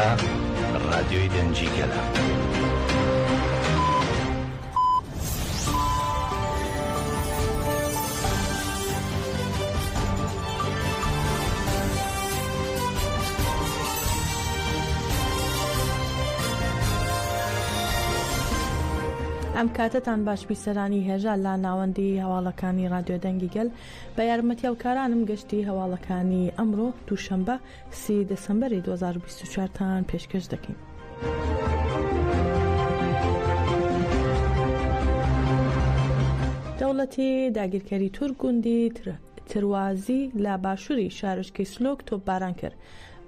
ئێستا ڕادیۆی دەنجیگەلە. ئەم کاتتان باش بیسەرانی هێژە لا ناوەندی هەواڵەکانی ڕادیۆ دەنگیگەل بە یارمەتی هاوکارانم گەشتی هەواڵەکانی ئەمڕۆ دووشەمبە 3 دەسەمبەری 2024تان پێشکەش دەکەین. دەوڵەتی داگیرکەری تورک گوندی تروازی لە باشووری شارۆچکەی سلۆک تۆپباران کرد.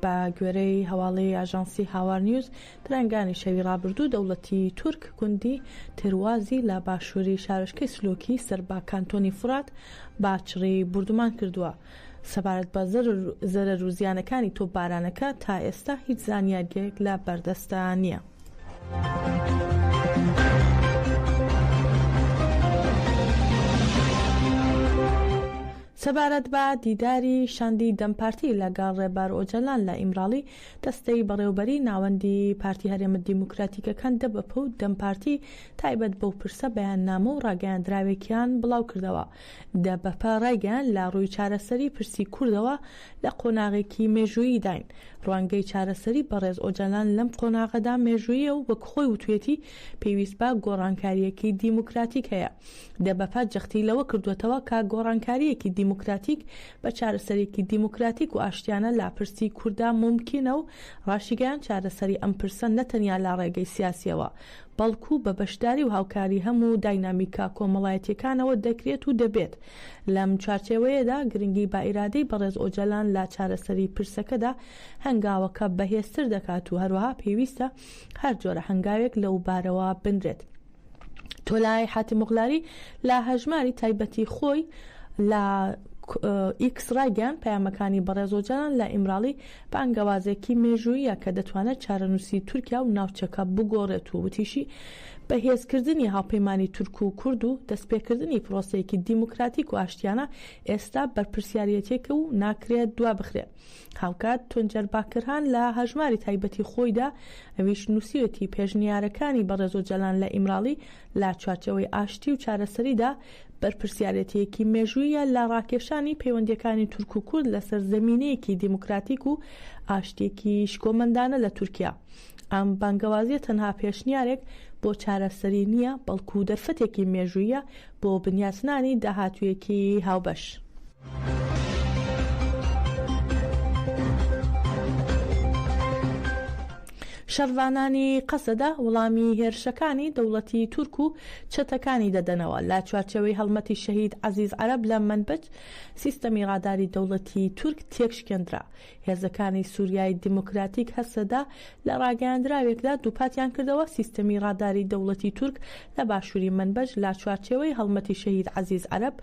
بە گوێرەی هەواڵەی ئاژانسی هاوار نیوز درەنگانی شەوی ڕابردوو دەوڵەتی تورک گوندی تروازی لە باشووری شارۆچکەی سلۆکی سەر بە کانتۆنی فرات باچڕی بردومان کردووە. سەبارەت بە زەرەر و زیانەکانی تۆپبارانەکە تا ئێستا هیچ زانیاریەک لە بەردەستە نییە. سەبارەت بە دیداری شاندی دەمپارتی لەگەڵ ڕێبەر ئۆجەلان لە ئیمراڵی دەستەی بەڕێوەبەری ناوەندی پارتی هەرێمە دیموکراتیکەکان دەبەپە و دەمپارتی تایبەت بەو پرسە بەیاننامە و ڕاگەیاندراوێکیان بڵاو کردەوە. دەبەپە ڕایگەیان لە ڕووی چارەسەری پرسی کوردەوە لە قۆناغێکی مێژوویی داین. ڕوانگەی چارەسەری بەڕێز ئۆجەلان لەم قۆناغەدا مێژوویە و وەک خۆی وتوێتی پێویست بە گۆڕانکاریەکی دیموکراتیک هەیە. دەبەپە جەختی لەوە کردوێتەوە کە گۆڕانکاریەکی دیموکراتیک بە چارەسەرێکی دیموکراتیک و ئاشتیانە لا پرسی کووردا ممکنە و ڕاشیگەیان چارەسەری ئەم پرسە نەتەنیا لا ڕێگەی سیاسیەوە بەڵکو بە بەشداری و هاوکاری هەموو داینامیکا کۆمەڵایەتیەکانەوە دەکرێت و دەبێت. لەم چارچێوەیەدا گرنگی با ئیرادەی بەڕێز ئۆجەلان لە چارەسەری پرسەکەدا هەنگاوەکە بەهێزتر دەکات و هەروەها پێویستە هەر جۆرە هەنگاوێک لەو بارەوە بنرێت. تۆلای حاتم موغلاری لە هەژماری تایبەتی خۆی لە ئیکس ڕایگەیان پەیامەکانی بەڕێز ئۆجەلان لە ئیمراڵی بە ئەنگەوازێکی مێژوویە کە دەتوانێت چارەنووسی تورکیا و ناوچەکە بگۆڕێت و وتیشی بەهێزکردنی هاوپەیمانی تورک و کورد و دەستپێکردنی پرۆسەیەکی دیموکراتیک و ئاشتیانە ئێستا بەرپرسیارەتێکە و ناکرێت دوا بخرێت. هاوکات تونجەر باکرهان لە هەژماری تایبەتی خۆیدا ئەویش نووسیوەتی پێشنیارەکانی بەڕێز ئۆجەلان لە ئیمراڵی لە چوارچەوەی ئاشتی و چارەسەریدا بەرپرسیارەتێکی مێژوویە لە ڕاکێشانی پەیوەندیەکانی تورک و کورد لەسەر زەمینەیەکی دیموکراتیک و ئاشتێکی شکۆمەندانە لە تورکیا. ئەم بانگەوازیە تەنها پێشنیارێک بۆ چارەسەری نییە بەڵکو دەرفەتێکی مێژوویە بۆ بنیاسنانی داهاتوویەکی هاوبەش. شەڕوانانی قەسەدا وەڵامی هێرشەکانی دەوڵەتی تورک و چەتەکانی دەدەنەوە. لە چوارچەوەی هەڵمەتی شەهید عەزیز عەرەب لە منبەج سیستەمی ڕاداری دەوڵەتی تورک تێکشکێنرا. هێزەکانی سووریای دیموکراتیک هەسەدا لە ڕاگەیاندراوێکدا دووپاتیان کردەوە سیستەمی ڕاداری دەوڵەتی تورک لە باشووری منبەج لە چوارچەوەی هەڵمەتی شەهید عەزیز عەرەب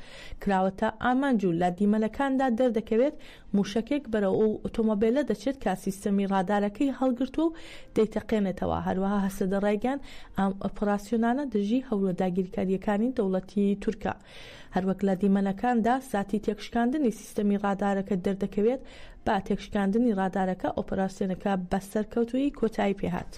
کراوەتە ئامانج و لە دیمەلەکاندا دەردەکەوێت موشکێک بەرەو ئەو ئۆتۆمۆبیلە دەچێت کە سیستەمی ڕادارەکەی هەڵگرتو و دەیتەقێنێتەوە. هەروەها هەسەدە ڕایگەیان ئەم ئۆپراسیۆنانە دژی هەورە داگیرکاریەکانی دەوڵەتی تورکە. هەروەک لە دیمەنەکاندا ساتی تێکشکاندنی سیستەمی ڕادارەکە دەردەکەوێت با تێکشکاندنی ڕادارەکە ئۆپراسیۆنەکە بەسەرکەوتووی کۆتایی پێهات.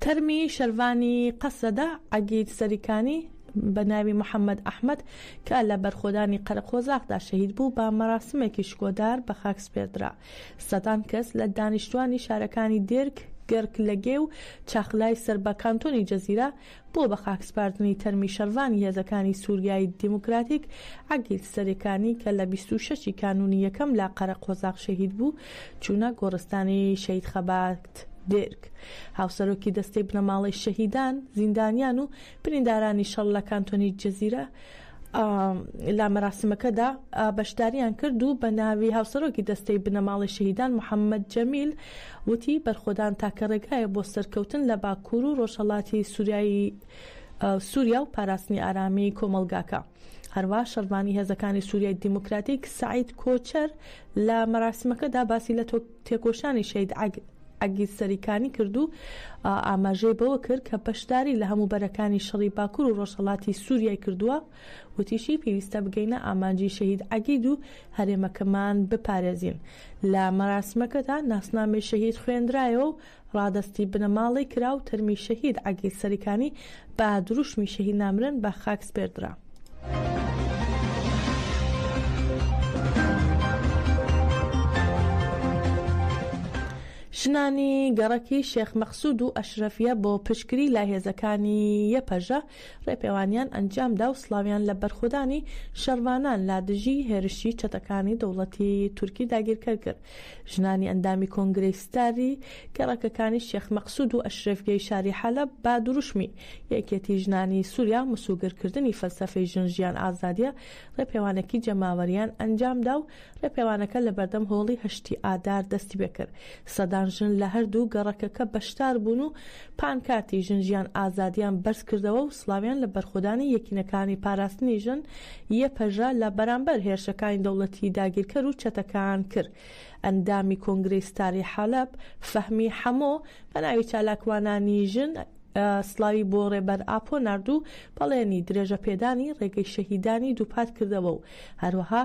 تەرمی شەروانی قەسەدا عەگید سەریکانی بە ناوی محەممەد ئەحمەد کە لە بەرخۆدانی قەرەقۆزاقدا شەهید بوو بە مەراسمێکی شکۆدار بە خاک سپێردرا. سەدان کەس لە دانیشتوانی شارەکانی دێرک گەرک لەگێ و چاخلای سەر بە کانتۆنی جەزیرە بۆ بە خاکسپاردنی تەرمی شەروانی هێزەکانی سووریای دیموکراتیک عەگید سەریکانی کە لە 26 کانونی یەکەم لە قەرەقۆزاق شەهید بوو چوونە گۆڕستانی شەهید خەبات دێرک. هاوسەرۆکی دەستەی بنەماڵی شەهیدان زیندانیان و بریندارانی شەڕ لە کانتۆنی جەزیرە لە مەراسمەکەدا بەشداریان کرد و بە ناوی هاوسەرۆکی دەستەی بنەماڵی شەهیدان محەممەد جەمیل وتی بەرخۆدان تاکە ڕێگایە بۆ سەرکەوتن لە باکوور و ڕۆژهەڵاتی سووریا و پاراستنی ئارامی کۆمەلگاکە. هەروە شەڕوانی هێزەکانی سووریای دیموکراتیک سعید کۆچەر لە مەراسمەکەدا باسی لە تێکۆشانی شەهید عەگیر سەریکانی کرد و ئاماژەی بەوە کرد کە بەشداری لە هەموو بەرەکانی شەڕی باکوور و ڕۆژهەڵاتی سووریای کردووە وتیشی پێویستە بگەینە ئامانجی شەهید عەگید و هەرێمەکەمان بپارێزین. لە مەراسمەکەدا ناسنامەی شەهید خوێندرایەوە و ڕادەستی بنەماڵی کرا و تەرمی شەهید عەگیر سەریکانی بە دروشمی شەهید نامرن بە خاک سپێردرا. ژنانی گەڕەکی شێخ مەقسوود و ئەشرەفیە بۆ پشتگیری لای هێزەکانی یەپەژە ڕێپێوانیان ئەنجامدا و سڵاویان لە بەرخودانی شەڕوانان لا دژی هێرشی چەتەکانی دەوڵەتی تورکی داگیرکەر کرد. ژنانی ئەندامی کۆنگرەی ستاری گەڕەکەکانی شێخ مەقسوود و ئەشرەفیەی شاری حەلەب با دروشمی یەکێتی ژنانی سووریا مسوگرکردنی فەلسەفەی ژن-ژیان ئازادیە ڕێپێوانێکی جەماوەریان ئەنجامدا و ڕێپێوانەکە لە بەردەم هۆڵی هەشتی ئادار دەستی بێکرد. سەدان ژن لە هەردوو گەڕەکەکە بەشدار بوون و پانکارتی ژن-ژیان ئازادیان بەرز کردەوە و سڵاویان لە بەرخودانی یەکینەکانی پاراستنی ژن یەپەژە لە بەرامبەر هێرشەکانی دەوڵەتی داگیرکەر و چەتەکان کرد. ئەندامی کۆنگرەی ستاری حەلەب فەهمی حەمۆ بە ناوی چالاکوانانی ژن سلاوی بۆ ڕێبەر ئاپۆ ناردوو بەڵێنی درێژە پێدانی ڕێگەی شەهیدانی دووپات کردەوە و هەروەها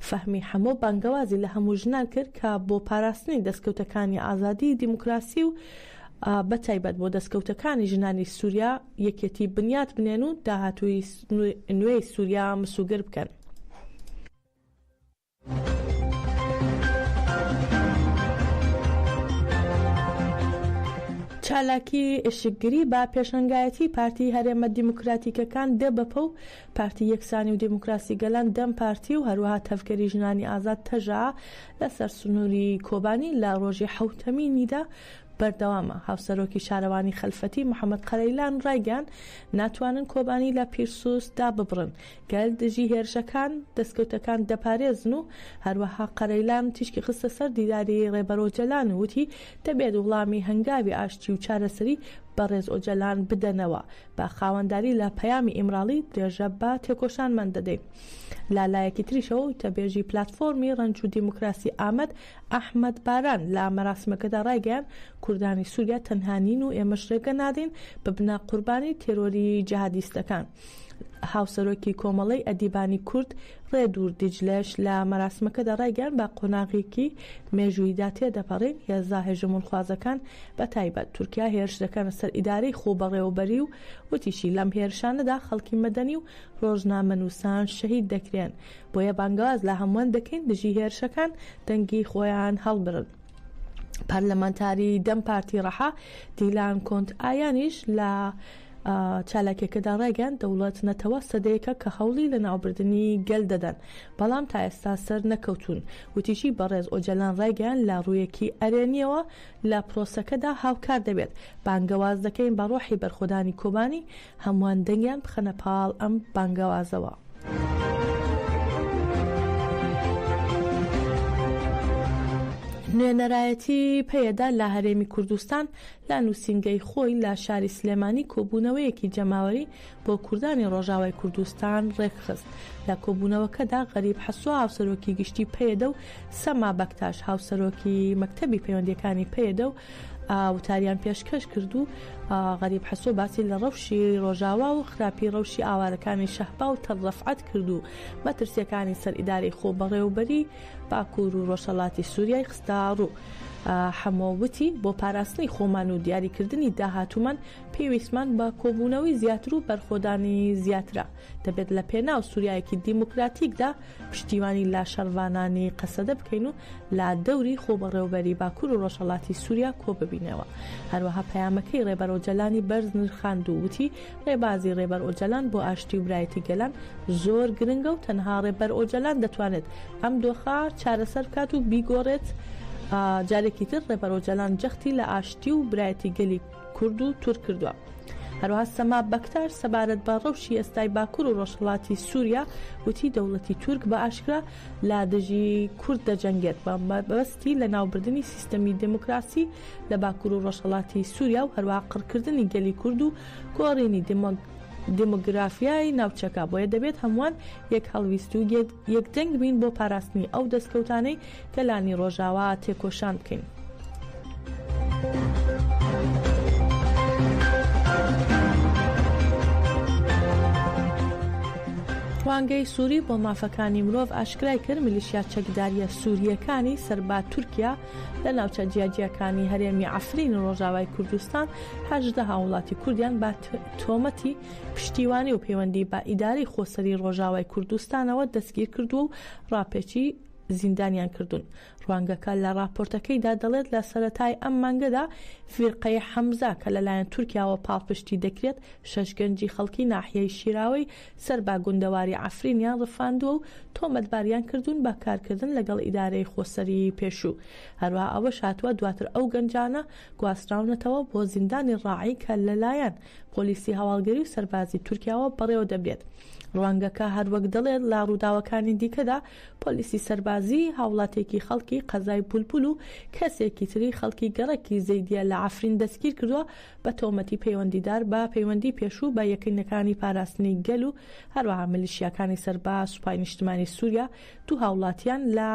فەهمی حەمۆ بانگەوازی لە هەموو ژنان کرد کە بۆ پاراستنی دەستکەوتەکانی ئازادی دیموکراسی و بەتایبەت بۆ دەستکەوتەکانی ژنانی سووریا یەکێتی بنیات بنێن و داهاتووی نوێی سووریا مسوگر بکەن. چالاکی ئشکگیری با پێشەنگایەتی پارتی هەرێمە دیموکراتیکەکان دەبەپە و پارتی یەکسانی و دیموکراسی گەلان دەم پارتی و هەروەها تەفکەری ژنانی ئازاد تەژا لەسەر سنووری کۆبانی لە ڕۆژی حەوتەمینیدا بەردەوامە. هاوسەرۆکی شارەوانی خەلفەتی محەممەد قەرەیلان ڕایگەیان ناتوانن کۆبانی لە پیرسوس دا ببڕن گەل دژی هێرشەکان دەستکەوتەکان دەپارێزن و هەروەها قەرەیلان تیشکی خستە سەر دیداری ڕێبەر ئۆجەلان وتی دەبێت وڵامی هەنگاوی ئاشتی و چارەسەری بەڕێز ئۆجەلان بدەنەوە بە خاوەنداری لە پەیامی ئیمراڵی درێژە بە تێکۆشانمان دەدەین. لالایەکی تریشەوە تەبێژی پلاتفۆرمی ڕەنج و دیموکراسی ئامەد ئەحمەد باران لە مەراسمەکەدا ڕایگەیان کوردانی سووریا تەنهانین و ئێمەش ڕێگە نادەین بە بنا قوربانی تێرۆری جیهادیستەکان. هاوسەرۆکی کۆمەڵەی ئەدیبانی کورد ڕێدوور دیجلەش لە مەراسمەکەدا ڕایگەیان بە قۆناغێکی مێژوویدا تێدەپەڕین هێزا هێژمونخوازەکان بە تایبەت تورکیا هێرش دەکەنە سەر ئیدارەی خۆبەڕێوەبەری و وتیشی لەم هێرشانەدا خەڵکی مەدەنی و ڕۆژنامەنووسان شەهید دەکرێن بۆیە بانگەواز لە هەمووان دەکەین دژی هێرشەکان دەنگی خۆیان هەڵبرن. پەرلەمانتاری دەم پارتی ڕەحا دیلان کۆنت ئایانیش لە چالاکێکەدا ڕایگەیان دەوڵەت نەتەوە سەدەیەکە کە هەوڵی لە ناوبردننی گەل دەدەن بەڵام تا ئێستا سەر نەکەوتون. وتیشی بەڕێز ئۆجەلان ڕایگەیان لە ڕوویەکی ئەرێنیەوە لە پرۆسەکەدا هاوکار دەبێت. بانگەواز دەکەین بە ڕۆحی بەرخودانی کۆبانی هەمووان دەنگیان بخەنە پاڵ ئەم بانگەوازەوە. نوێنەرایەتی پێدا لە هەرێمی کوردستان لە نووسینگەی خۆی لە شاری سلێمانی کۆبوونەوەیەکی جەماوەری بۆ کوردانی ڕۆژاوای کوردستان ڕێکخست. لە کۆبوونەوەکەدا غەریب حەسووە هاوسەرۆکی گشتی پێدە و سەما بەکتاش هاوسەرۆکی مەکتەبی پەیوەندیەکانی پێدە و وتاریان پێشکەش کرد و غەریب حەسوو باسی لە ڕەوشی ڕۆژاوا و خراپی ڕەوشی ئاوارەکانی شەهبا و تەڕەفعەت کرد و مەترسیەکانی سەر ئیدارەی خۆبەڕێوەبەری باکوور و ڕۆژهەڵاتی سووریای خستە ڕوو. هەمووتی بۆ پاراستنی خۆمان و دیاریکردنی داهاتومان پێویستمان بە کۆبوونەوەی زیاتر و بەرخۆدانی زیاترە. دەبێت لە پێناو سووریایەکی دیموکراتیکدا پشتیوانی لا شەڕوانانی قەسەدە بکەین و لا دەوری خۆبەڕێوەبەری باکوور و ڕۆژهەڵاتی سووریا کۆ ببینەوە. هەروەها پەیامەکەی ڕێبەر ئۆجەلانی بەرز نرخاند و وتی ڕێبازی ڕێبەر ئۆجەلان بۆ ئاشتی و برایەتی گەلان زۆر گرنگە و تەنها ڕێبەر ئۆجەلان دەتوانێت ئەم دۆخە چارەسەر بکات و بیگۆڕێت. جارێکی تر ڕێبەر ئۆجەلان جەختی لە ئاشتی و برایەتی گەلی کورد و تورک کردووە. هەروەها سەما بەکتار سەبارەت بە ڕەوشی ئێستای باکوور و ڕۆژهەڵاتی سووریا وتی دەوڵەتی تورک بە ئاشکرا لا دژی کورد دەجەنگێت بە مەبەستی لە ناوبردننی سیستەمی دموکراسی لە باکوور و ڕۆژهەڵاتی سووریا و هەروەها قڕکردنی گەلی کورد و گۆڕینی دموگرافیای ناوچەکە. بۆیە دەبێت هەمووان یەک هەڵویست و یەکدەنگ بین بۆ پاراستنی ئەو دەستکەوتانەی کە لانی ڕۆژاوا تێکۆشان بکەین. ڕوانگەی سووری بۆ مافەکانی مرۆڤ ئاشکرای کرد میلیشیا چەکداریە سووریەکانی سەربا تورکیا لە ناوچە جیاجیەکانی هەرێمی عەفرین و ڕۆژاوای کوردستان 18 وڵاتی کوردیان با تۆمەتی پشتیوانی و پەیوەندی با ئیدارەی خۆسەری ڕۆژاوای کوردستانەوە دەستگیر کردو و ڕاپێچی زیندانیان کردوون. ڕوانگەکە لە راپۆرتەکەیدا دەڵێت لە سەرەتای ئەم مانگەدا فیرقەی حەمزە کە لەلایەن تورکیاوە پاڵپشتی دەکرێت 6 گەنجی خەڵکی ناحیەی شیراوی سەربا گوندەواری عەفرینیان ڕفاندووە و تۆمەتباریان کردوون بە کارکردن لەگەڵ ئیدارەی خۆسەری پێشوو. هەروەها ئەوەش هاتووە دواتر ئەو گەنجانە گواستراونەتەوە بۆ زیندانی ڕاعی کە لەلایەن پۆلیسی هەواڵگەری و سەربازی تورکیاوە بەڕێوە دەبێت. ڕوانگەکە هەروەک دەڵێت لە ڕووداوەکانی دیکەدا پۆلیسی سەربازی هاوڵاتێکی خەڵکی قەزای بولبول و کەسێکی تری خەڵکی گەڕەکی زەیدیە لە عەفرین دەستگیر کردووە بە تۆمەتی پەیوەندیدار بە پەیوەندی پێشوو بە یەکینەکانی پاراستنی گەل و هەروەها میلیشیاکانی سەربا سوپای نیشتمانی سووریا دوو هاوڵاتیان لە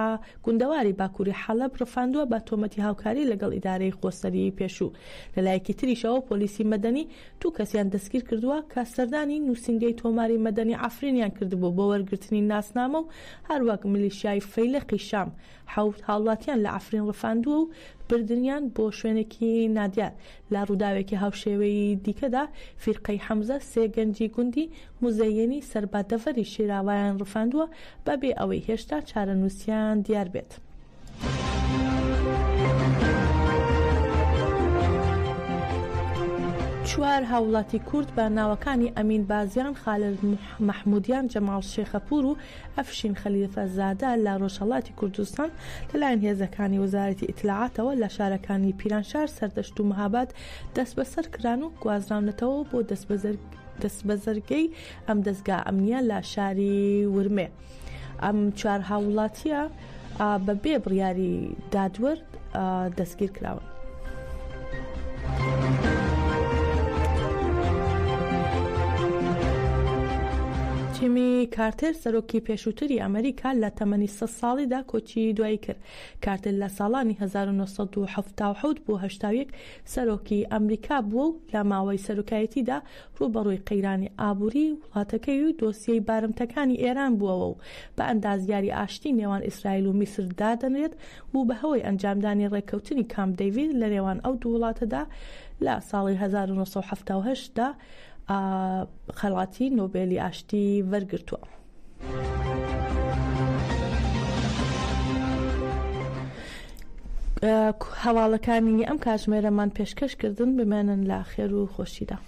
گوندەواری باکووری حەلەب ڕفاندووە بە تۆمەتی هاوکاری لەگەڵ ئیدارەی خۆسەری پێشوو. لەلایەکی تریشەوە پۆلیسی مەدەنی دوو کەسیان دەستگیر کردووە کە سەردانی نووسینگەی تۆماری مەدەنی عەفرینیان کردبوو بۆ وەرگرتنی ناسنامە و هەروەک میلیشیای فەیلقی شام 7 هاوڵاتیان لە عەفرین ڕفاندووە و بردنیان بۆ شوێنێکی نادیار. لە ڕووداوێکی هاوشێوەی دیکەدا فیرقەی حەمزە 3 گەنجی گوندی موزەیەنی سەربادەڤەری شێراوایان ڕفاندووە بەبێ ئەوەی هێشتا چارەنووسیان دیار بێت. چوار هاوڵاتی کورد بە ناوەکانی ئەمین بازیان، خالد مەحمودیان، جەمال شێخەپور و ئەفشین خەلیفەزادە لە ڕۆژهەڵاتی کوردستان لەلایەن هێزەکانی وەزارەتی ئیتلاعاتەوە لە شارەکانی پیرانشار، سەردەشت و مەهاباد دەست بەسەر کران و گوازراونەتەوە بۆ دەستبەزەرگەی ئەم دەستگا ئەمنیە لە شاری ورمێ. ئەم چوار هاوڵاتیە بەبێ بڕیاری دادوەر دەستگیر کراون. جیمی کارتر سەرۆکی پێشووتری ئەمریکا لە تەمەنی 30 ساڵیدا کۆچی دوایی کرد. کارتر لە ساڵانی 1970 بۆ 81 سەرۆکی ئەمریکا بووە و لە ماوەی سەرۆکایەتیدا ڕوبەڕووی قەیرانی ئابووری وڵاتەکەی و دۆسیەی بارمتەکانی ئێران بووەوە و بە ئەندازیاری ئاشتی نێوان ئیسرائیل و میسر دادەنرێت و بە هەوەی ئەنجامدانی ڕێککەوتنی کامپ دەیڤید لە نێوان ئەو دوو وڵاتەدا لە ساڵی 1970دا خەڵاتی نۆبێلی ئاشتی وەرگرتووە. هەواڵەکانی ئەم کاتژمێرەمان پێشکەشکردن بمێنن لە خێر و خۆشیدا.